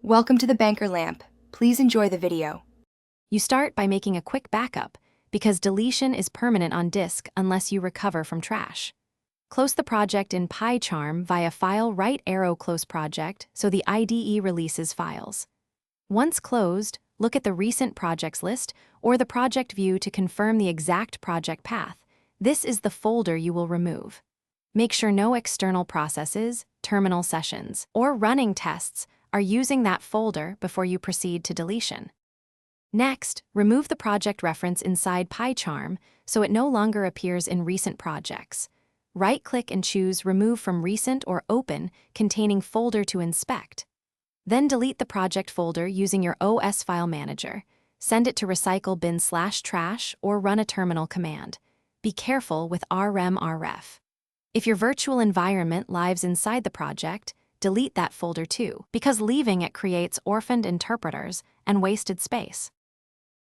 Welcome to the Banker Lamp. Please enjoy the video. You start by making a quick backup, because deletion is permanent on disk unless you recover from trash. Close the project in Pycharm via File right arrow close project so the IDE releases files. Once closed, look at the recent projects list or the project view to confirm the exact project path. This is the folder you will remove. Make sure no external processes, terminal sessions, or running tests are using that folder before you proceed to deletion. Next, remove the project reference inside Pycharm so it no longer appears in recent projects. Right-click and choose Remove from Recent or Open containing folder to inspect. Then delete the project folder using your OS file manager. Send it to recycle bin/trash or run a terminal command. Be careful with rmrf. If your virtual environment lives inside the project, delete that folder too, because leaving it creates orphaned interpreters and wasted space.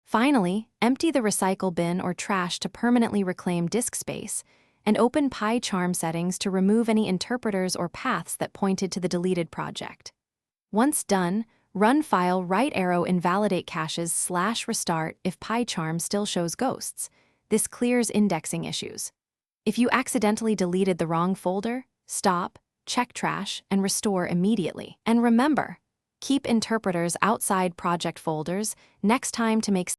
Finally, empty the recycle bin or trash to permanently reclaim disk space, and open Pycharm settings to remove any interpreters or paths that pointed to the deleted project. Once done, run file right arrow invalidate caches/restart if Pycharm still shows ghosts. This clears indexing issues. If you accidentally deleted the wrong folder, stop, check trash, and restore immediately. And remember, keep interpreters outside project folders next time to make.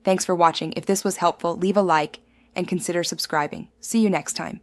Thanks for watching. If this was helpful, leave a like and consider subscribing. See you next time.